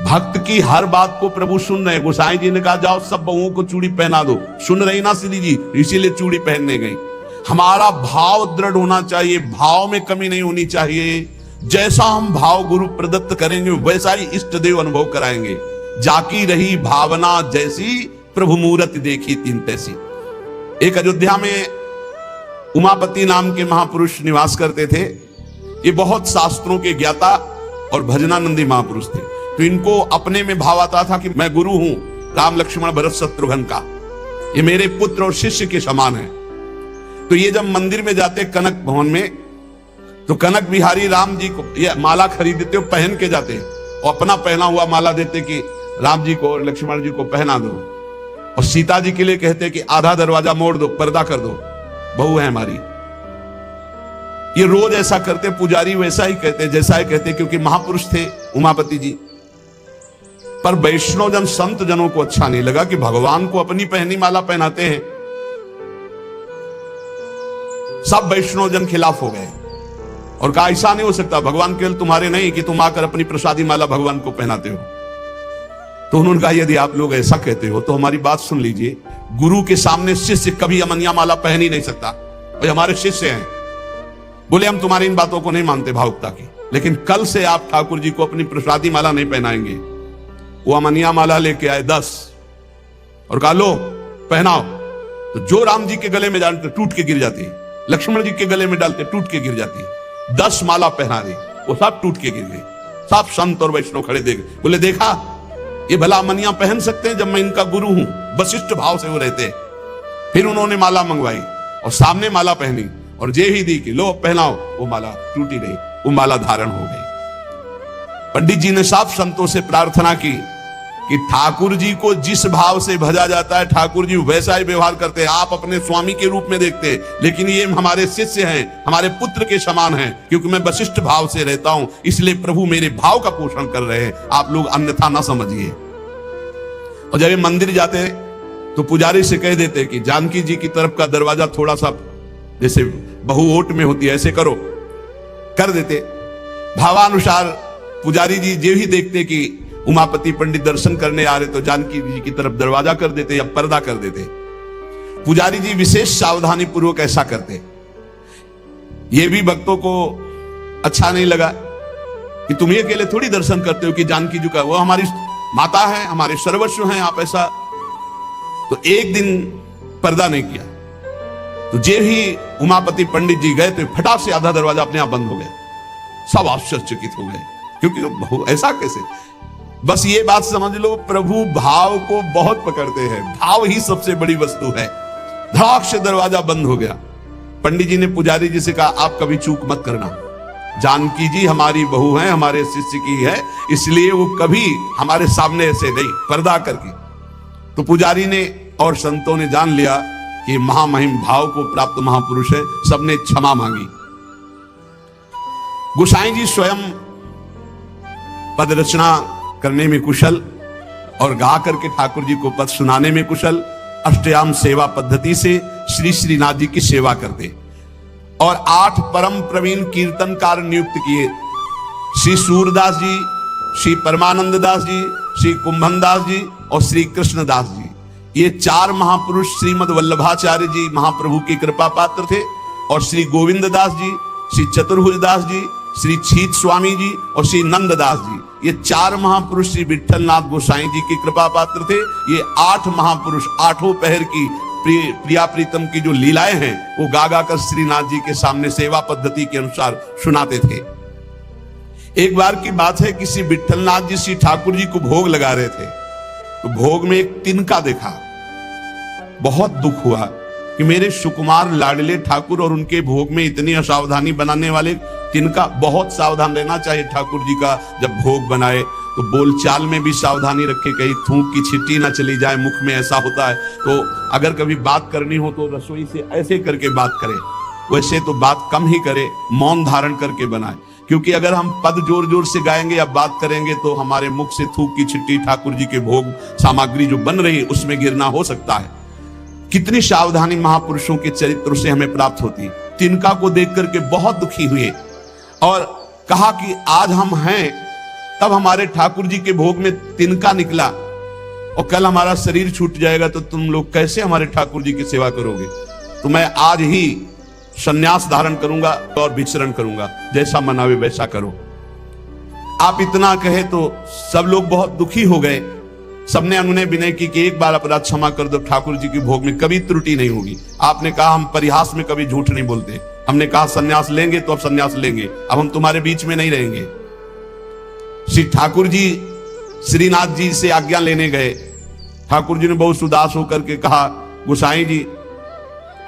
भक्त की हर बात को प्रभु सुन रहे। गोसाई जी ने कहा जाओ सब बहुओं को चूड़ी पहना दो, सुन रही ना श्री जी, इसीलिए चूड़ी पहनने गई। हमारा भाव दृढ़ होना चाहिए, भाव में कमी नहीं होनी चाहिए। जैसा हम भाव गुरु प्रदत्त करेंगे वैसा ही इष्ट देव अनुभव कराएंगे। जाकी रही भावना जैसी, प्रभु मूरत देखी तीन तैसी। एक अयोध्या में उमापति नाम के महापुरुष निवास करते थे। ये बहुत शास्त्रों के ज्ञाता और भजनानंदी महापुरुष थे। तो इनको अपने में भाव आता था कि मैं गुरु हूं राम लक्ष्मण भरत शत्रुघ्न का, ये मेरे पुत्र और शिष्य के समान है। तो ये जब मंदिर में जाते कनक भवन में, तो कनक बिहारी राम जी को ये माला खरीदते हो, पहन के जाते और अपना पहना हुआ माला देते कि राम जी को और लक्ष्मण जी को पहना दो। और सीता जी के लिए कहते कि आधा दरवाजा मोड़ दो, पर्दा कर दो, बहू है हमारी। ये रोज ऐसा करते, पुजारी वैसा ही कहते, जैसा ही कहते, क्योंकि महापुरुष थे उमापति जी। पर वैष्णव जन संत जनों को अच्छा नहीं लगा कि भगवान को अपनी पहनी माला पहनाते हैं। सब वैष्णव जन खिलाफ हो गए और कहा ऐसा नहीं हो सकता, भगवान केवल तुम्हारे नहीं कि तुम आकर अपनी प्रसादी माला भगवान को पहनाते हो। तो उन्होंने कहा यदि आप लोग ऐसा कहते हो तो हमारी बात सुन लीजिए। गुरु के सामने शिष्य कभी अमनिया माला पहन ही नहीं सकता, भाई हमारे शिष्य हैं। बोले हम तुम्हारी इन बातों को नहीं मानते भावुकता की, लेकिन कल से आप ठाकुर जी को अपनी प्रसादी माला नहीं पहनाएंगे। वो अमनिया माला लेके आए 10 और कहा लो पहनाओ। तो जो राम जी के गले में डालते टूट के गिर जाती, लक्ष्मण जी के गले में डालते टूट के गिर जाती। 10 माला पहना दी, वो सब टूट के गिर गई। सब संत और वैष्णव खड़े देख, बोले देखा ये भला अमनिया पहन सकते हैं जब मैं इनका गुरु हूं। वशिष्ठ भाव से वो रहते। फिर उन्होंने माला मंगवाई और सामने माला पहनी और जे ही दी कि लो पहनाओ, वो माला टूटी नहीं, वो माला धारण हो गई। पंडित जी ने साफ संतों से प्रार्थना की कि ठाकुर जी को जिस भाव से भजा जाता है ठाकुर जी वैसा ही व्यवहार करते हैं। आप अपने स्वामी के रूप में देखते हैं, लेकिन ये हमारे शिष्य हैं, हमारे पुत्र के समान हैं, क्योंकि मैं वशिष्ठ भाव से रहता हूं, इसलिए प्रभु मेरे भाव का पोषण कर रहे हैं, आप लोग अन्यथा ना समझिए। और जब ये मंदिर जाते तो पुजारी से कह देते कि जानकी जी की तरफ का दरवाजा थोड़ा सा जैसे बहु ओट में होती है ऐसे करो, कर देते। भावानुसार पुजारी जी जो ही देखते कि उमापति पंडित दर्शन करने आ रहे तो जानकी जी की तरफ दरवाजा कर देते या पर्दा कर देते। पुजारी जी विशेष सावधानी पूर्वक ऐसा करते। ये भी भक्तों को अच्छा नहीं लगा कि तुम ये अकेले थोड़ी दर्शन करते हो कि जानकी जी का, वो हमारी माता है, हमारे सर्वस्व हैं, आप ऐसा। तो एक दिन पर्दा नहीं किया। तो जे ही उमापति पंडित जी गए तो फटाक से आधा दरवाजा अपने आप बंद हो गया। सब आश्चर्यचकित हो गए, क्योंकि ऐसा कैसे। बस ये बात समझ लो, प्रभु भाव को बहुत पकड़ते हैं, भाव ही सबसे बड़ी वस्तु है। धड़ाक से दरवाजा बंद हो गया। पंडित जी ने पुजारी जी से कहा आप कभी चूक मत करना, जानकी जी हमारी बहू है, हमारे शिष्य की है, इसलिए वो कभी हमारे सामने ऐसे नहीं, पर्दा करके। तो पुजारी ने और संतों ने जान लिया कि महामहिम भाव को प्राप्त महापुरुष है, सबने क्षमा मांगी। गोसाई जी स्वयं पद रचना करने में कुशल और गा करके ठाकुर जी को पद सुनाने में कुशल। अष्टयाम सेवा पद्धति से श्री श्रीनाथ जी की सेवा करते और 8 परम प्रवीण कीर्तनकार नियुक्त किए। श्री सूरदास जी, श्री परमानंद दास जी, श्री कुंभन दास जी और श्री कृष्णदास जी, ये 4 महापुरुष श्रीमद वल्लभाचार्य जी महाप्रभु की कृपा पात्र थे। और श्री गोविंद दास जी, श्री चतुर्भुज दास जी, श्री छीत स्वामी जी और श्री नंददास जी, ये 4 महापुरुष श्री विठलनाथ गोसाई जी की कृपा पात्र थे। ये 8 महापुरुष 8 पहर की प्रिया प्रीतम की जो लीलाएं हैं वो गा गा कर श्रीनाथ जी के सामने सेवा पद्धति के अनुसार सुनाते थे। एक बार की बात है कि श्री विठलनाथ जी श्री ठाकुर जी को भोग लगा रहे थे, तो भोग में एक तिनका देखा। बहुत दुख हुआ कि मेरे सुकुमार लाडले ठाकुर और उनके भोग में इतनी असावधानी बनाने वाले तिनका। बहुत सावधान रहना चाहिए ठाकुर जी का जब भोग बनाए, तो बोलचाल में भी सावधानी रखे, कहीं थूक की छिट्टी ना चली जाए मुख में, ऐसा होता है। तो अगर कभी बात करनी हो तो रसोई से ऐसे करके बात करें, वैसे तो बात कम ही करे, मौन धारण करके बनाए। क्योंकि अगर हम पद जोर जोर से गाएंगे या बात करेंगे तो हमारे मुख से थूक की छिट्टी ठाकुर जी के भोग सामग्री जो बन रही है उसमें गिरना हो सकता है। कितनी सावधानी महापुरुषों के चरित्र से हमें प्राप्त होती। तिनका को देख करके बहुत दुखी हुए और कहा कि आज हम हैं तब हमारे ठाकुर जी के भोग में तिनका निकला, और कल हमारा शरीर छूट जाएगा तो तुम लोग कैसे हमारे ठाकुर जी की सेवा करोगे? तो मैं आज ही संन्यास धारण करूंगा और विचरण करूंगा, जैसा मनावे वैसा करो। आप इतना कहे तो सब लोग बहुत दुखी हो गए। सबने अनुनय विनय की कि एक बार अपराध क्षमा कर दो, ठाकुर जी की भोग में कभी त्रुटि नहीं होगी। आपने कहा हम परिहास में कभी झूठ नहीं बोलते। हमने कहा सन्यास लेंगे तो अब सन्यास लेंगे, अब हम तुम्हारे बीच में नहीं रहेंगे। श्री ठाकुर जी श्रीनाथ जी से आज्ञा लेने गए। ठाकुर जी ने बहुत उदास होकर के कहा, गोसाई जी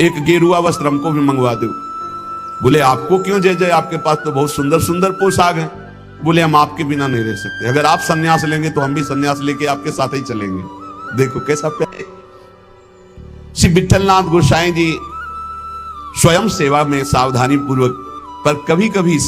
एक गेरुआ वस्त्र हमको भी मंगवा दो। बोले आपको क्यों जय जय, आपके पास तो बहुत सुंदर सुंदर पोशाक है। बोले हम आपके बिना नहीं रह सकते, अगर आप सन्यास लेंगे तो हम भी सन्यास लेके आपके साथ ही चलेंगे। देखो कैसा प्यार। श्री विठलनाथ गोसाई जी स्वयं सेवा में सावधानी पूर्वक, पर कभी कभी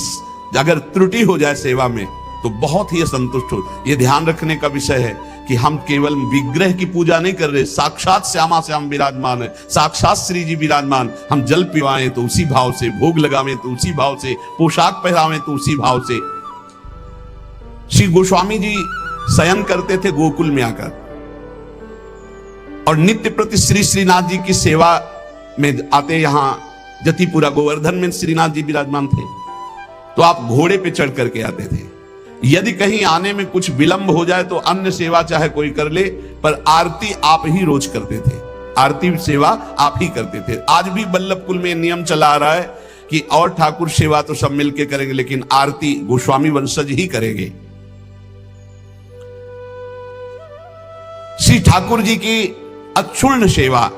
अगर त्रुटि हो जाए सेवा में तो बहुत ही असंतुष्ट हो। यह ध्यान रखने का विषय है कि हम केवल विग्रह की पूजा नहीं कर रहे, साक्षात श्यामा श्याम विराजमान है, साक्षात श्री जी विराजमान। हम जल पिवाएं तो उसी भाव से, भोग लगावें तो उसी भाव से, पोशाक पहरावें तो उसी भाव से। श्री गोस्वामी जी शयन करते थे गोकुल में आकर, और नित्य प्रति श्री श्रीनाथ जी की सेवा में आते। यहां जतिपुरा गोवर्धन में श्रीनाथ जी विराजमान थे, तो आप घोड़े पे चढ़ करके आते थे। यदि कहीं आने में कुछ विलंब हो जाए तो अन्य सेवा चाहे कोई कर ले, पर आरती आप ही रोज करते थे, आरती सेवा आप ही करते थे। आज भी बल्लभ कुल में नियम चला आ रहा है कि और ठाकुर सेवा तो सब मिलके करेंगे, लेकिन आरती गोस्वामी वंशज ही करेंगे। श्री ठाकुर जी की अक्षुण्ण सेवा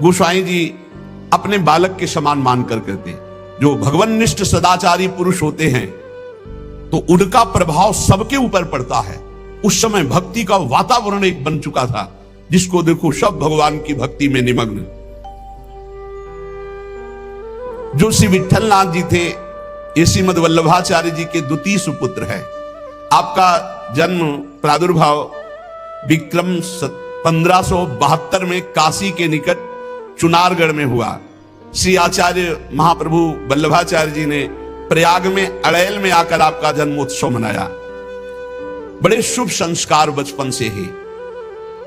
गोस्वामी जी अपने बालक के समान मानकर करते। जो भगवाननिष्ठ सदाचारी पुरुष होते हैं तो उनका प्रभाव सबके ऊपर पड़ता है। उस समय भक्ति का वातावरण एक बन चुका था, जिसको देखो सब भगवान की भक्ति में निमग्न। जो श्री विठलनाथ जी थे, ये श्रीमद वल्लभाचार्य जी के द्वितीय सुपुत्र है। आपका जन्म प्रादुर्भाव विक्रम 1572 में काशी के निकट चुनारगढ़ में हुआ। श्री आचार्य महाप्रभु वल्लभाचार्य जी ने प्रयाग में अड़ैल में आकर आपका जन्मोत्सव मनाया। बड़े शुभ संस्कार बचपन से ही।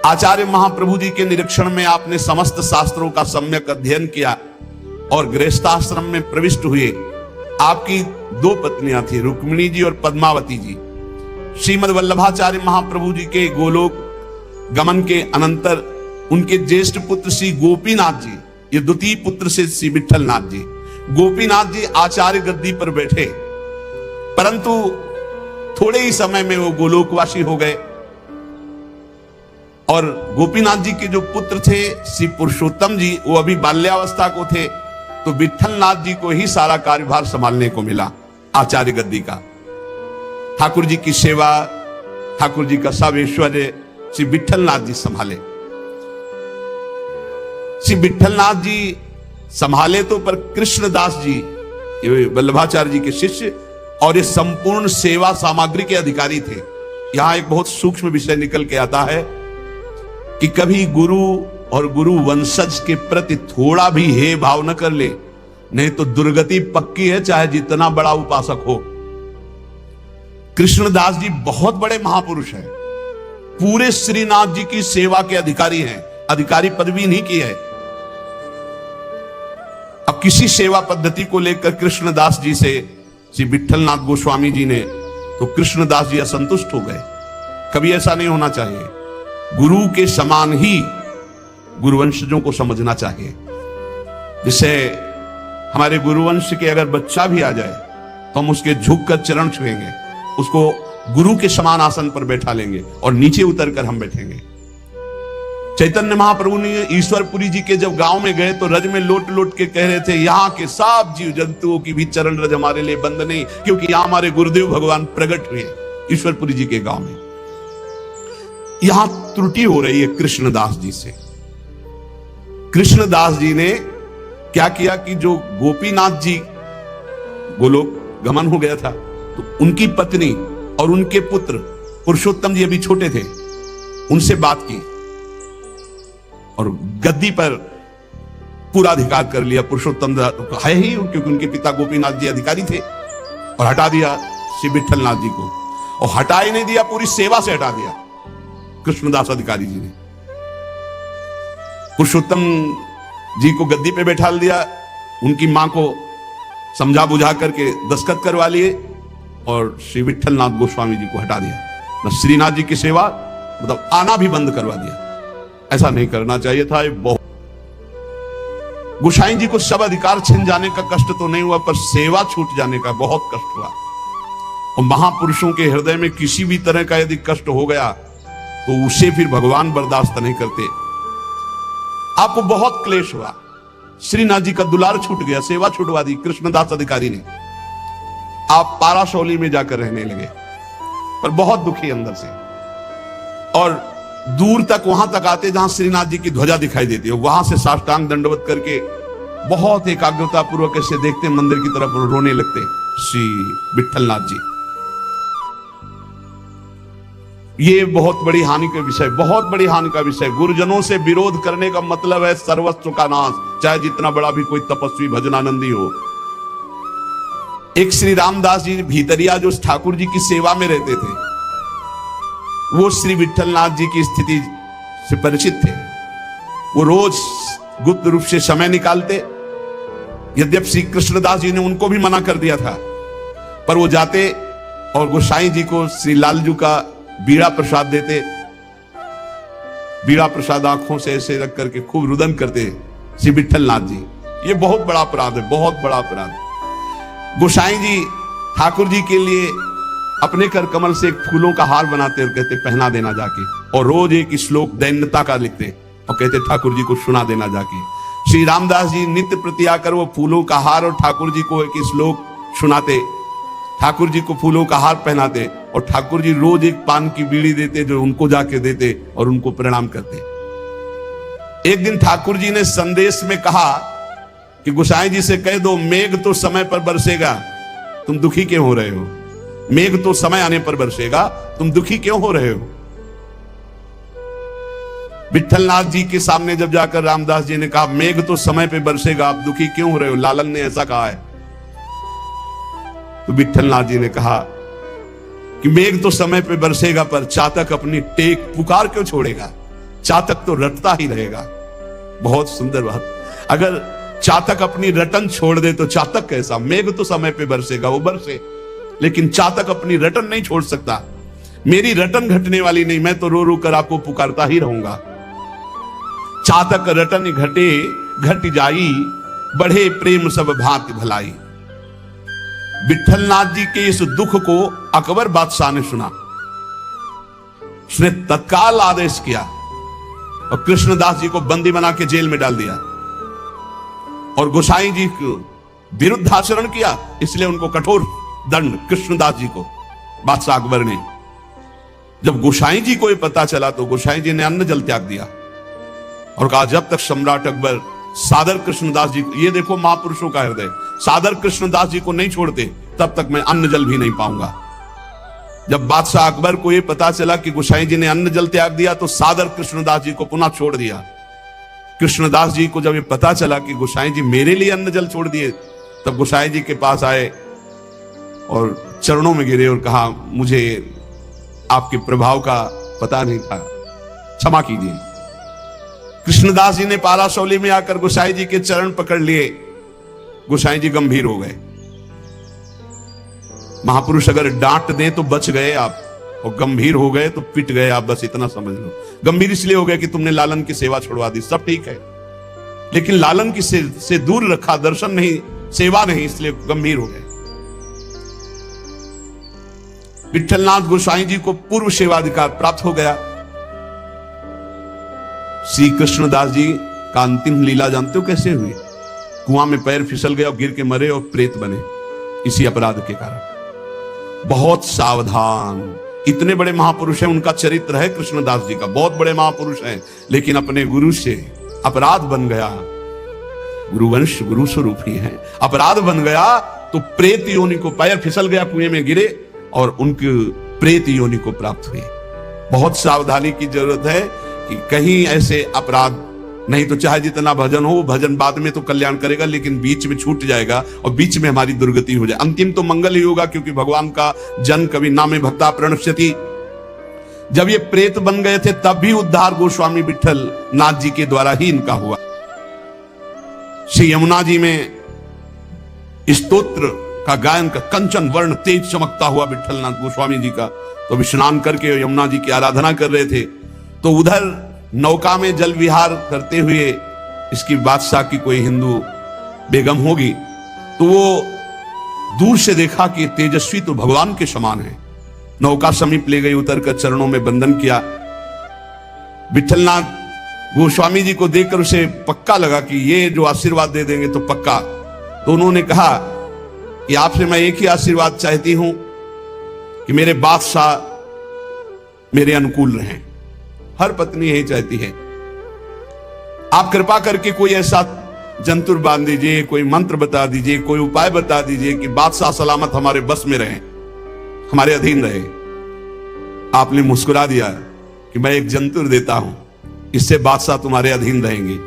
आचार्य महाप्रभु जी के निरीक्षण में आपने समस्त शास्त्रों का सम्यक अध्ययन किया और गृहस्थाश्रम में प्रविष्ट हुए। आपकी दो पत्नियां थी, रुक्मिणी जी और पद्मावती जी। श्रीमद वल्लभाचार्य महाप्रभु जी के गोलोक गमन के अनंतर उनके ज्येष्ठ पुत्र श्री गोपीनाथ जी, ये द्वितीय पुत्र से श्री विठलनाथ जी, गोपीनाथ जी आचार्य गद्दी पर बैठे, परंतु थोड़े ही समय में वो गोलोकवासी हो गए। और गोपीनाथ जी के जो पुत्र थे श्री पुरुषोत्तम जी, वो अभी बाल्यावस्था को थे, तो विठलनाथ जी को ही सारा कार्यभार संभालने को मिला आचार्य गद्दी का। ठाकुर जी की सेवा, ठाकुर जी का सब ऐश्वर्य श्री विठलनाथ जी संभाले। श्री विठलनाथ जी संभाले तो, पर कृष्णदास जी ये वल्लभाचार्य जी के शिष्य और ये संपूर्ण सेवा सामग्री के अधिकारी थे। यहां एक बहुत सूक्ष्म विषय निकल के आता है कि कभी गुरु और गुरु वंशज के प्रति थोड़ा भी हे भाव न कर ले, नहीं तो दुर्गति पक्की है, चाहे जितना बड़ा उपासक हो। कृष्णदास जी बहुत बड़े महापुरुष हैं, पूरे श्रीनाथ जी की सेवा के अधिकारी हैं, अधिकारी पदवी नहीं की है। अब किसी सेवा पद्धति को लेकर कृष्णदास जी से श्री विठलनाथ गोस्वामी जी ने, तो कृष्णदास जी असंतुष्ट हो गए। कभी ऐसा नहीं होना चाहिए, गुरु के समान ही गुरुवंशजों को समझना चाहिए। जिसे हमारे गुरुवंश के अगर बच्चा भी आ जाए तो हम उसके झुक कर चरण छुएंगे, उसको गुरु के समान आसन पर बैठा लेंगे और नीचे उतरकर हम बैठेंगे। चैतन्य महाप्रभु ने ईश्वरपुरी जी के जब गांव में गए तो रज में लोट लोट के कह रहे थे, यहाँ के सब जीव जंतुओं की भी चरण रज हमारे लिए बंद नहीं, क्योंकि यहां हमारे गुरुदेव भगवान प्रकट हुए ईश्वरपुरी जी के गांव में। यहां त्रुटि हो रही है कृष्णदास जी से। कृष्णदास जी ने क्या किया कि जो गोपीनाथ जी गोलोक गमन हो गया था, तो उनकी पत्नी और उनके पुत्र पुरुषोत्तम जी अभी छोटे थे, उनसे बात की और गद्दी पर पूरा अधिकार कर लिया। पुरुषोत्तम है ही, क्योंकि उनके पिता गोपीनाथ जी अधिकारी थे, और हटा दिया श्री विठलनाथ जी को। और हटा ही नहीं दिया, पूरी सेवा से हटा दिया कृष्णदास अधिकारी जी ने। पुरुषोत्तम जी को गद्दी पे बैठा दिया, उनकी मां को समझा बुझा करके दस्तखत करवा लिए और श्री विट्ठलनाथ गोस्वामी जी को हटा दिया। श्रीनाथ जी की सेवा मतलब आना भी बंद करवा दिया। ऐसा नहीं करना चाहिए था। बहुत गोसाई जी को सब अधिकार छिन जाने का कष्ट तो नहीं हुआ, पर सेवा छूट जाने का बहुत कष्ट हुआ। और महापुरुषों के हृदय में किसी भी तरह का यदि कष्ट हो गया तो उसे फिर भगवान बर्दाश्त नहीं करते। आपको बहुत क्लेश हुआ, श्रीनाथ जी का दुलार छूट गया, सेवा छुटवा दी कृष्णदास अधिकारी ने। आप पाराशौली में जाकर रहने लगे, पर बहुत दुखी अंदर से। और दूर तक वहां तक आते जहां श्रीनाथ जी की ध्वजा दिखाई देती है, वहां से साष्टांग दंडवत करके बहुत एकाग्रता पूर्वक ऐसे देखते, मंदिर की तरफ रोने लगते श्री विट्ठलनाथ जी। ये बहुत बड़ी हानि का विषय, बहुत बड़ी हानि का विषय। गुरुजनों से विरोध करने का मतलब है सर्वस्व का नाश, चाहे जितना बड़ा भी कोई तपस्वी भजनानंदी हो। एक श्री रामदास जी भीतरिया जो ठाकुर जी की सेवा में रहते थे, वो श्री विट्ठलनाथ जी की स्थिति से परिचित थे। वो रोज गुप्त रूप से समय निकालते। यद्यप श्री कृष्णदास जी ने उनको भी मना कर दिया था, पर वो जाते और गोसाई जी को श्री लालजू का बीड़ा प्रसाद देते। बीड़ा प्रसाद आंखों से ऐसे रख करके खूब रुदन करते श्री विट्ठलनाथ जी। ये बहुत बड़ा अपराध है, बहुत बड़ा अपराध। गोसाई जी ठाकुर जी के लिए अपने कर कमल से एक फूलों का हार बनाते और कहते पहना देना जाके, और रोज एक श्लोक दैन्यता का लिखते और कहते ठाकुर जी को सुना देना जाके। श्री रामदास जी नित्य प्रति आकर वो फूलों का हार और ठाकुर जी को एक श्लोक सुनाते, ठाकुर जी को फूलों का हार पहनाते, और ठाकुर जी रोज एक पान की बीड़ी देते जो उनको जाके देते और उनको प्रणाम करते। एक दिन ठाकुर जी ने संदेश में कहा कि गोसाई जी से कह दो मेघ तो समय पर बरसेगा, तुम दुखी क्यों हो रहे हो? मेघ तो समय आने पर बरसेगा, तुम दुखी क्यों हो रहे हो? विट्ठलनाथ जी के सामने जब जाकर रामदास जी ने कहा मेघ तो समय पे बरसेगा, आप दुखी क्यों हो रहे हो? लालन ने ऐसा कहा है। तो विट्ठलनाथ जी ने कहा कि मेघ तो समय पे बरसेगा, पर चातक अपनी टेक पुकार क्यों छोड़ेगा? चातक तो रटता ही रहेगा। बहुत सुंदर बात। अगर चातक अपनी रटन छोड़ दे तो चातक कैसा? मेघ तो समय पे बरसेगा, वो बरसे, लेकिन चातक अपनी रटन नहीं छोड़ सकता। मेरी रटन घटने वाली नहीं, मैं तो रो रो कर आपको पुकारता ही रहूंगा। चातक रटन घटे घट जाई, बढ़े प्रेम सब भांति भलाई। विट्ठलनाथ जी के इस दुख को अकबर बादशाह ने सुना। उसने तत्काल आदेश किया और कृष्णदास जी को बंदी बना के जेल में डाल दिया और गोसाई जी को विरुद्ध आचरण किया, इसलिए उनको कठोर दंड कृष्णदास जी को बादशाह अकबर ने। जब गोसाई जी को ये पता चला तो गोसाई जी ने अन्न जल त्याग दिया और कहा जब तक सम्राट अकबर सादर कृष्णदास जी को, ये देखो महापुरुषों का हृदय, सादर कृष्णदास जी को नहीं छोड़ते तब तक मैं अन्न जल भी नहीं पाऊंगा। जब बादशाह अकबर को यह पता चला कि गोसाई जी ने अन्न जल त्याग दिया तो सादर कृष्णदास जी को पुनः छोड़ दिया। कृष्णदास जी को जब ये पता चला कि गोसाई जी मेरे लिए अन्न जल छोड़ दिए, तब गोसाई जी के पास आए और चरणों में गिरे और कहा मुझे आपके प्रभाव का पता नहीं था, क्षमा कीजिए। कृष्णदास जी ने पाराशौली में आकर गोसाई जी के चरण पकड़ लिए। गोसाई जी गंभीर हो गए। महापुरुष अगर डांट दें तो बच गए आप, और गंभीर हो गए तो पिट गए आप, बस इतना समझ लो। गंभीर इसलिए हो गया कि तुमने लालन की सेवा छुड़वा दी, सब ठीक है, लेकिन लालन की से दूर रखा, दर्शन नहीं, सेवा नहीं, इसलिए गंभीर हो गए। विट्ठलनाथ गोसाई जी को पूर्व सेवाधिकार प्राप्त हो गया। श्री कृष्णदास जी का अंतिम लीला जानते हो कैसे हुई? कुआं में पैर फिसल गया और गिर के मरे और प्रेत बने, इसी अपराध के कारण। बहुत सावधान। इतने बड़े महापुरुष हैं, उनका चरित्र है कृष्णदास जी का, बहुत बड़े महापुरुष हैं, लेकिन अपने गुरु से अपराध बन गया। गुरुवंश गुरु स्वरूप ही है, अपराध बन गया तो प्रेत योनि को, पैर फिसल गया, कुएं में गिरे और उनकी प्रेत योनि को प्राप्त हुई। बहुत सावधानी की जरूरत है कि कहीं ऐसे अपराध नहीं तो चाहे जितना भजन हो, भजन बाद में तो कल्याण करेगा, लेकिन बीच में छूट जाएगा और बीच में हमारी दुर्गति हो जाए। अंतिम तो मंगल ही होगा, क्योंकि भगवान का जन कवि नामे भक्ता प्रणश्यति। जब ये प्रेत बन गए थे तब भी उद्धार गोस्वामी विठल नाथ जी के द्वारा ही इनका हुआ। श्री यमुना जी में स्तोत्र का गायन का कंचन वर्ण तेज चमकता हुआ विठल नाथ गोस्वामी जी का, तो स्नान करके यमुना जी की आराधना कर रहे थे, तो उधर नौका में जल विहार करते हुए इसकी बादशाह की कोई हिंदू बेगम होगी, तो वो दूर से देखा कि तेजस्वी तो भगवान के समान है। नौका समीप ले गई, उतरकर चरणों में बंधन किया। विठलनाथ गोस्वामी जी को देखकर उसे पक्का लगा कि ये जो आशीर्वाद दे देंगे तो पक्का। तो उन्होंने कहा कि आपसे मैं एक ही आशीर्वाद चाहती हूं कि मेरे बादशाह मेरे अनुकूल रहें। हर पत्नी यही चाहती है। आप कृपा करके कोई ऐसा जंतुर बांध दीजिए, कोई मंत्र बता दीजिए, कोई उपाय बता दीजिए कि बादशाह सलामत हमारे बस में रहे, हमारे अधीन रहे। आपने मुस्कुरा दिया कि मैं एक जंतुर देता हूं, इससे बादशाह तुम्हारे अधीन रहेंगे,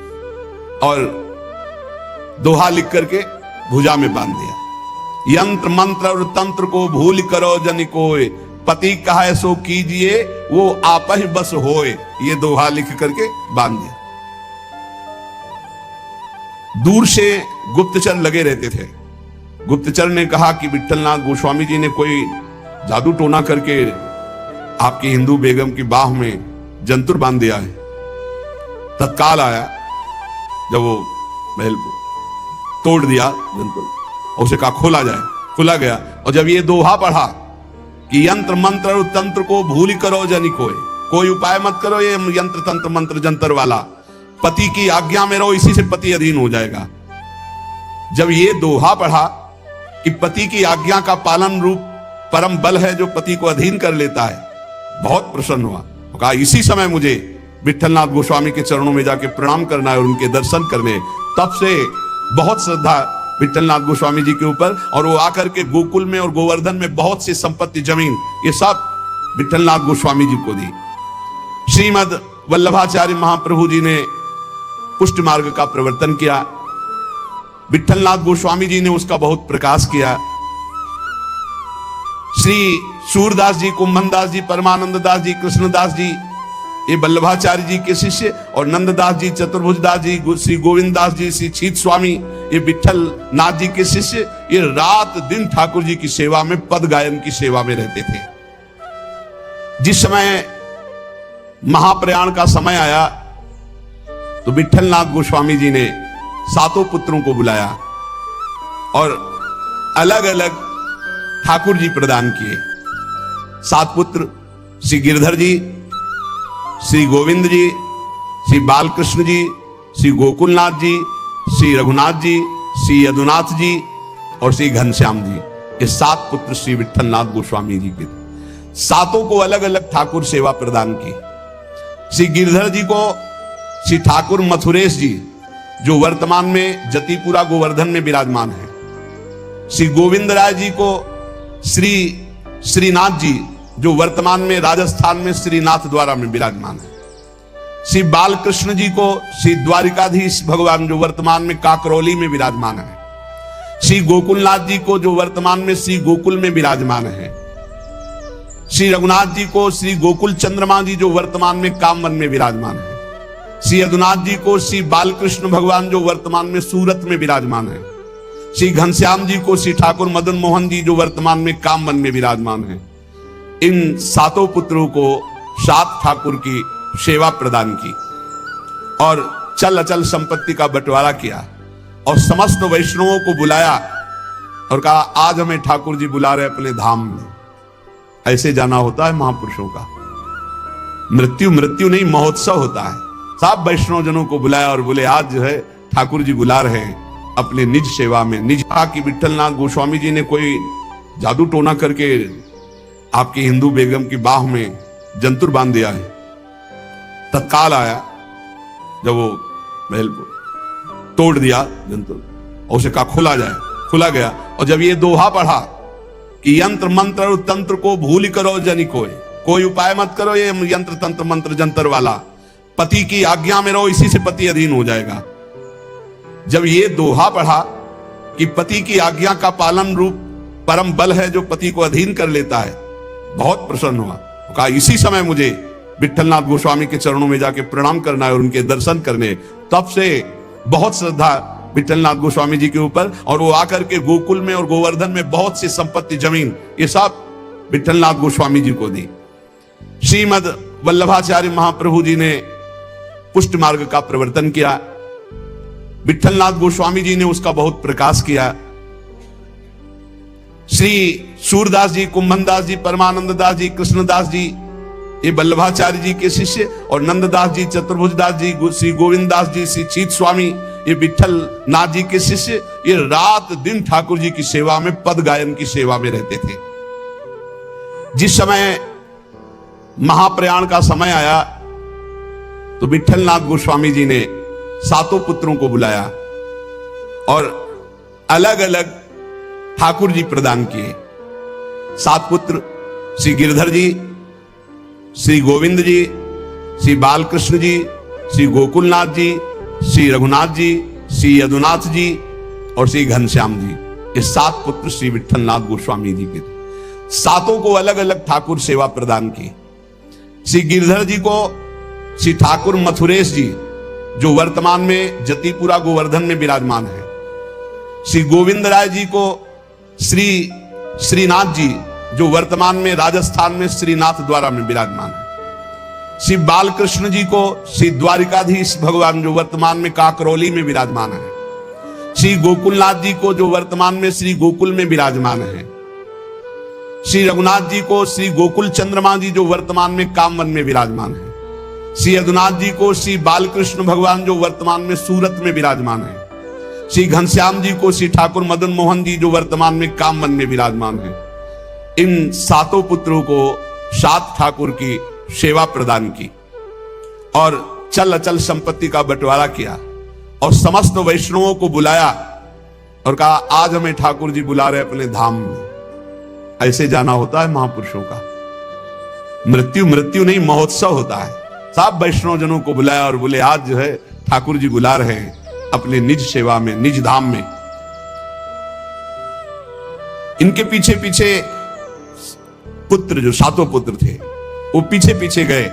और दोहा लिख करके भुजा में बांध दिया। यंत्र मंत्र और तंत्र को भूल करो जन कोय, पति कहा सो कीजिए वो आप ही बस होए। ये दोहा लिख करके बांध दिया। दूर से गुप्तचर लगे रहते थे। गुप्तचर ने कहा कि विठलनाथ गोस्वामी जी ने कोई जादू टोना करके आपकी हिंदू बेगम की बाह में जंतुर बांध दिया है। तत्काल आया, जब वो महल को तोड़ दिया जंतुर, और उसे कहा खोला जाए, खुला गया। और जब ये दोहा पढ़ा कि यंत्र मंत्र और तंत्र को भूल करो जनी कोई उपाय मत करो, ये यंत्र तंत्र मंत्र जंतर वाला, पति की आज्ञा में रहो, इसी से पति अधीन हो जाएगा। जब ये दोहा पढ़ा कि पति की आज्ञा का पालन रूप परम बल है जो पति को अधीन कर लेता है, बहुत प्रसन्न हुआ। तो कहा इसी समय मुझे विठलनाथ गोस्वामी के चरणों में जाके प्रणाम करना है और उनके दर्शन करने। तब से बहुत श्रद्धा विठलनाथ गोस्वामी जी के ऊपर, और वो आकर के गोकुल में और गोवर्धन में बहुत सी संपत्ति जमीन ये सब विठलनाथ गोस्वामी जी को दी। श्रीमद वल्लभाचार्य महाप्रभु जी ने पुष्ट मार्ग का प्रवर्तन किया, विठलनाथ गोस्वामी जी ने उसका बहुत प्रकाश किया। श्री सूरदास जी, कुंभनदास जी, परमानंद दास जी, कृष्णदास जी ये वल्लभाचार्य जी के शिष्य, और नंददास जी, चतुर्भुजदास जी, श्री गोविंद दास जी, श्री छीत स्वामी ये विठल नाथ जी के शिष्य, ये रात दिन ठाकुर जी की सेवा में, पद गायन की सेवा में रहते थे। जिस समय महाप्रयाण का समय आया तो विठलनाथ गोस्वामी जी ने सातों पुत्रों को बुलाया और अलग अलग ठाकुर जी प्रदान किए। 7 पुत्र श्री गिरधर जी, श्री गोविंद जी, श्री बालकृष्ण जी, श्री गोकुलनाथ जी, श्री रघुनाथ जी, श्री यदुनाथ जी और श्री घनश्याम जी, ये 7 पुत्र श्री विठलनाथ गोस्वामी जी के। सातों को अलग अलग ठाकुर सेवा प्रदान की। श्री गिरधर जी को श्री ठाकुर मथुरेश जी, जो वर्तमान में जतिपुरा गोवर्धन में विराजमान है। श्री गोविंद राय जी को श्री श्रीनाथ जी, जो वर्तमान में राजस्थान में श्रीनाथ द्वारा में विराजमान है। श्री बालकृष्ण जी को श्री द्वारिकाधीश भगवान, जो वर्तमान में काकरौली में विराजमान है। श्री गोकुलनाथ जी को, जो वर्तमान में श्री गोकुल में विराजमान है। श्री रघुनाथ जी को श्री गोकुल चंद्रमा जी, जो वर्तमान में कामवन में विराजमान है। श्री यदुनाथ जी को श्री बालकृष्ण भगवान, जो वर्तमान में सूरत में विराजमान है। श्री घनश्याम जी को श्री ठाकुर मदन मोहन जी, जो वर्तमान में कामवन में विराजमान है। इन सातों पुत्रों को 7 ठाकुर की सेवा प्रदान की और चल अचल संपत्ति का बंटवारा किया और समस्त वैष्णवों को बुलाया और कहा आज हमें ठाकुर जी बुला रहे अपने धाम में। ऐसे जाना होता है महापुरुषों का। मृत्यु मृत्यु नहीं, महोत्सव होता है। सब वैष्णव जनों को बुलाया और बोले आज जो है ठाकुर जी बुला रहे हैं अपने निज सेवा में। निज की विठलनाथ गोस्वामी जी ने कोई जादू टोना करके आपकी हिंदू बेगम की बाह में जंतुर बांध दिया है। तत्काल आया, जब वो महल को तोड़ दिया जंतुर और उसे कहा खोला जाए, खुला गया। और जब ये दोहा पढ़ा कि यंत्र मंत्र और तंत्र को भूल करो जनी कोई उपाय मत करो, ये यंत्र तंत्र मंत्र जंतर वाला, पति की आज्ञा में रहो, इसी से पति अधीन हो जाएगा। जब ये दोहा पढ़ा कि पति की आज्ञा का पालन रूप परम बल है जो पति को अधीन कर लेता है, बहुत प्रसन्न हुआ। कहा इसी समय मुझे विट्ठलनाथ गोस्वामी के चरणों में जाके प्रणाम करना है और उनके दर्शन करने। तब से बहुत श्रद्धा विट्ठलनाथ गोस्वामी जी के ऊपर, और वो आकर के गोकुल में और गोवर्धन में बहुत सी संपत्ति, जमीन, ये सब विट्ठलनाथ गोस्वामी जी को दी। श्रीमद वल्लभाचार्य महाप्रभु जी ने पुष्ट मार्ग का प्रवर्तन किया, विट्ठलनाथ गोस्वामी जी ने उसका बहुत प्रकाश किया। श्री सूरदास जी, कुंभनदास जी, परमानंद दास जी, कृष्णदास जी, ये वल्लभाचार्य जी के शिष्य, और नंददास जी, चतुर्भुजदास जी, श्री गोविंद दास जी, श्री चीत स्वामी, ये विट्ठल नाथ जी के शिष्य, ये रात दिन ठाकुर जी की सेवा में, पद गायन की सेवा में रहते थे। जिस समय महाप्रयाण का समय आया तो विट्ठलनाथ गोस्वामी जी ने सातों पुत्रों को बुलाया और अलग अलग ठाकुर जी प्रदान किए। 7 पुत्र, श्री गिरधर जी, श्री गोविंद जी, श्री बालकृष्ण जी, श्री गोकुलनाथ जी, श्री रघुनाथ जी, श्री यदुनाथ जी और श्री घनश्याम जी, ये 7 पुत्र श्री विट्ठलनाथ गोस्वामी जी के थे। सातों को अलग अलग ठाकुर सेवा प्रदान की। श्री गिरधर जी को श्री ठाकुर मथुरेश जी, जो वर्तमान में जतिपुरा गोवर्धन में विराजमान है। श्री गोविंद राय जी को श्री श्रीनाथ जी, जो वर्तमान में राजस्थान में श्रीनाथ द्वारा में विराजमान है। श्री बालकृष्ण जी को श्री द्वारिकाधीश भगवान, जो वर्तमान में काकरौली में विराजमान है। श्री गोकुलनाथ जी को, जो वर्तमान में श्री गोकुल में विराजमान है। श्री रघुनाथ जी को श्री गोकुल चंद्रमा जी, जो वर्तमान में कामवन में विराजमान है। श्री यदुनाथ जी को श्री बालकृष्ण भगवान, जो वर्तमान में सूरत में विराजमान है। श्री घनश्याम जी को श्री ठाकुर मदन मोहन जी, जो वर्तमान में कामवन में विराजमान है। इन सातों पुत्रों को 7 ठाकुर की सेवा प्रदान की और चल अचल संपत्ति का बंटवारा किया और समस्त वैष्णवों को बुलाया और कहा आज हमें ठाकुर जी बुला रहे अपने धाम में। ऐसे जाना होता है महापुरुषों का। मृत्यु मृत्यु नहीं, महोत्सव होता है। सब वैष्णव जनों को बुलाया और बोले आज जो है ठाकुर जी बुला रहे हैं अपने निज सेवा में, निज धाम में। इनके पीछे पीछे पुत्र, जो 7 पुत्र थे, वो पीछे पीछे गए।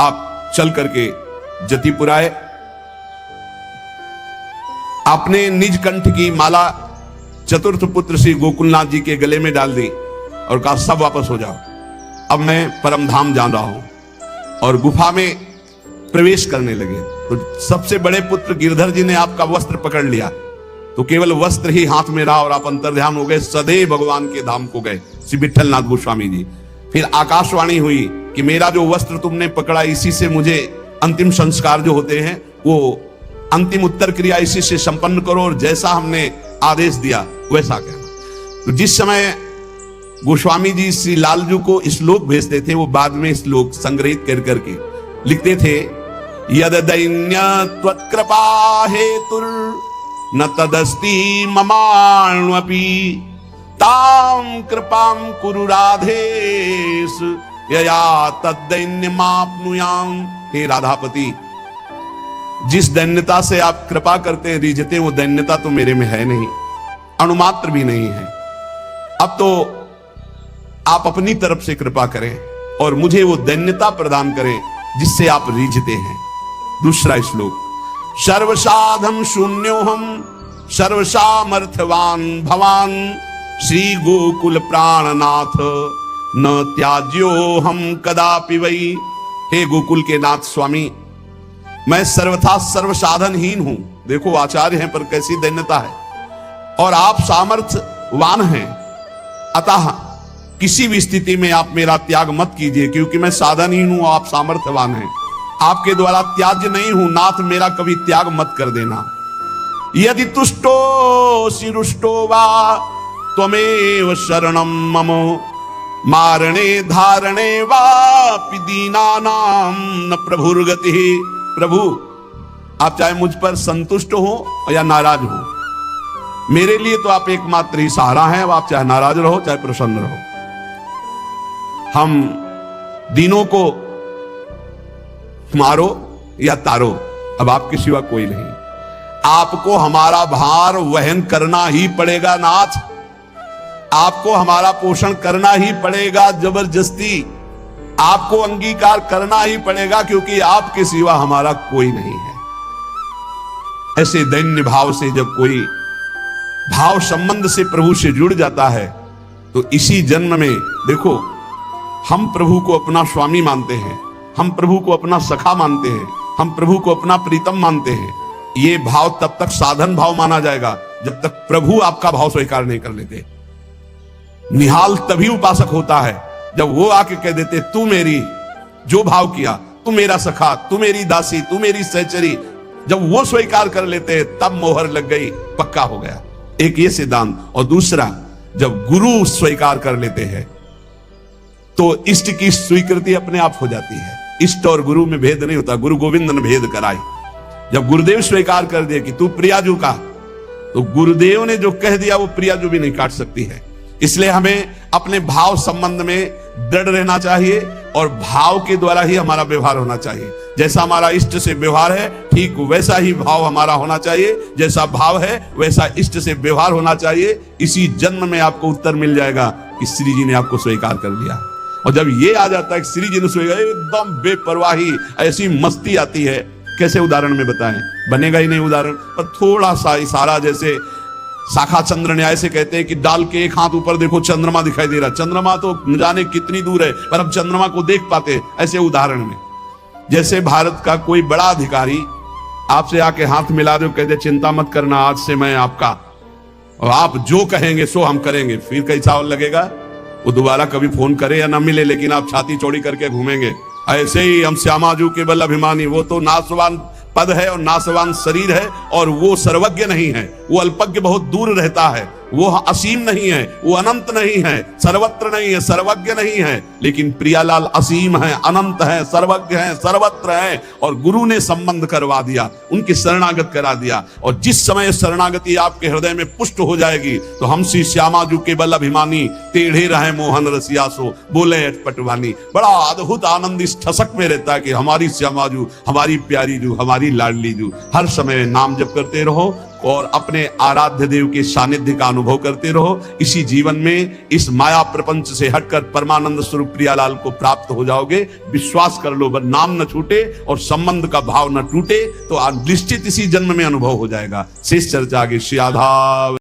आप चल करके जतिपुर आए, आपने निज कंठ की माला चतुर्थ पुत्र श्री गोकुलनाथ जी के गले में डाल दी और कहा सब वापस हो जाओ, अब मैं परम धाम जा रहा हूं। और गुफा में प्रवेश करने लगे तो सबसे बड़े पुत्र गिरधर जी ने आपका वस्त्र पकड़ लिया, तो केवल वस्त्र ही हाथ में रहा और आप अंतर्ध्यान हो गए, सदैव भगवान के धाम को गए श्री विट्ठलनाथ गोस्वामी जी। फिर आकाशवाणी हुई कि मेरा जो वस्त्र तुमने पकड़ा, इसी से मुझे अंतिम संस्कार जो होते हैं वो अंतिम उत्तर क्रिया इसी से संपन्न करो और जैसा हमने आदेश दिया वैसा कहना। तो जिस समय गोस्वामी जी श्री लालजू को श्लोक भेजते थे, वो बाद में श्लोक संग्रहित कर करके लिखते थे, यद दैन्य त्वत्कृपा हेतुर न तदस्ति ममाण्वपि ताम कृपाम कुरु राधेश यया तद्दैन्यमाप्नुयाम। हे राधापति, जिस दैन्यता से आप कृपा करते हैं, रिझते हैं, वो दैन्यता तो मेरे में है नहीं, अणुमात्र भी नहीं है। अब तो आप अपनी तरफ से कृपा करें और मुझे वो दैन्यता प्रदान करें जिससे आप रिझते हैं। दूसरा श्लोक, सर्वसाधम शून्योहम सर्वसामर्थ्यवान भवान श्री गोकुल प्राणनाथ न त्याज्यो हम कदापि वही। हे गोकुल के नाथ स्वामी, मैं सर्वथा सर्वसाधनहीन हूं। देखो आचार्य हैं पर कैसी दैन्यता है, और आप सामर्थ्यवान हैं, अतः किसी भी स्थिति में आप मेरा त्याग मत कीजिए, क्योंकि मैं साधनहीन हूं, आप सामर्थ्यवान हैं, आपके द्वारा त्याज्य नहीं हूं। नाथ मेरा कभी त्याग मत कर देना। यदि तुष्टो शिरुष्टो वा त्वमेव शरणम मम मारणे धारणे वा दीनानाम न प्रभुर्गति। प्रभु, आप चाहे मुझ पर संतुष्ट हो या नाराज हो, मेरे लिए तो आप एकमात्र ही सहारा हैं। आप चाहे नाराज रहो चाहे प्रसन्न रहो, हम दीनों को मारो या तारो, अब आपके सिवा कोई नहीं। आपको हमारा भार वहन करना ही पड़ेगा नाथ, आपको हमारा पोषण करना ही पड़ेगा, जबरदस्ती आपको अंगीकार करना ही पड़ेगा, क्योंकि आपके सिवा हमारा कोई नहीं है। ऐसे दैन्य भाव से जब कोई भाव संबंध से प्रभु से जुड़ जाता है तो इसी जन्म में देखो, हम प्रभु को अपना स्वामी मानते हैं, हम प्रभु को अपना सखा मानते हैं, हम प्रभु को अपना प्रीतम मानते हैं। ये भाव तब तक साधन भाव माना जाएगा जब तक प्रभु आपका भाव स्वीकार नहीं कर लेते। निहाल तभी उपासक होता है जब वो आके कह देते तू मेरी, जो भाव किया, तू मेरा सखा, तू मेरी दासी, तू मेरी सहचरी, जब वो स्वीकार कर लेते हैं तब मोहर लग गई, पक्का हो गया। एक ये सिद्धांत। और दूसरा, जब गुरु स्वीकार कर लेते हैं तो इष्ट की स्वीकृति अपने आप हो जाती है। इष्ट और गुरु में भेद नहीं होता, गुरु गोविंद ने भेद कराई। जब गुरुदेव स्वीकार कर दिया कि तू प्रियाजू का, तो गुरुदेव ने जो कह दिया वो प्रियाजू भी नहीं काट सकती है। इसलिए हमें अपने भाव संबंध में दृढ़ रहना चाहिए और भाव के द्वारा ही हमारा व्यवहार होना चाहिए। जैसा हमारा इष्ट से व्यवहार है ठीक वैसा ही भाव हमारा होना चाहिए, जैसा भाव है वैसा इष्ट से व्यवहार होना चाहिए। इसी जन्म में आपको उत्तर मिल जाएगा कि श्री जी ने आपको स्वीकार कर लिया। और जब ये आ जाता है कि श्री जी ने स्वीकार, एकदम बेपरवाही, ऐसी मस्ती आती है, कैसे उदाहरण में बताएं, बनेगा ही नहीं उदाहरण, पर थोड़ा सा इशारा, जैसे शाखा चंद्र न्याय से कहते हैं कि डाल के एक हाथ ऊपर देखो चंद्रमा दिखाई दे रहा, चंद्रमा तो न जाने कितनी दूर है पर अब चंद्रमा को देख पाते। ऐसे उदाहरण में जैसे भारत का कोई बड़ा अधिकारी आपसे आके हाथ मिला दे, कहते चिंता मत करना, आज से मैं आपका, और आप जो कहेंगे सो हम करेंगे, फिर कैसा लगेगा? वो दोबारा कभी फोन करे या ना मिले, लेकिन आप छाती चौड़ी करके घूमेंगे। ऐसे ही हम श्यामाजू के बल अभिमानी, वो तो नाशवान पद है और नाशवान शरीर है, और वो सर्वज्ञ नहीं है, वो अल्पज्ञ बहुत दूर रहता है, वो असीम नहीं है, वो अनंत नहीं है, सर्वत्र नहीं है, सर्वज्ञ नहीं है। लेकिन प्रियालाल असीम है, अनंत है, सर्वज्ञ है, सर्वत्र है। और गुरु ने संबंध करवा दिया, उनकी शरणागत करा दिया। और जिस समय शरणागति आपके हृदय में पुष्ट हो जाएगी तो हम श्री श्यामाजू के बल अभिमानी, टेढ़े रहे मोहन रसियासो, बोले अटपटवानी। बड़ा अद्भुत आनंद इस ठसक में रहता है कि हमारी श्यामाजू, हमारी प्यारी जू, हमारी लाडली जू। हर समय नाम जप करते रहो और अपने आराध्य देव के सानिध्य का अनुभव करते रहो। इसी जीवन में इस माया प्रपंच से हटकर परमानंद स्वरूप प्रियालाल को प्राप्त हो जाओगे। विश्वास कर लो, बस नाम न छूटे और संबंध का भाव न टूटे तो निश्चित इसी जन्म में अनुभव हो जाएगा। शेष चर्चा आगे श्री आधा।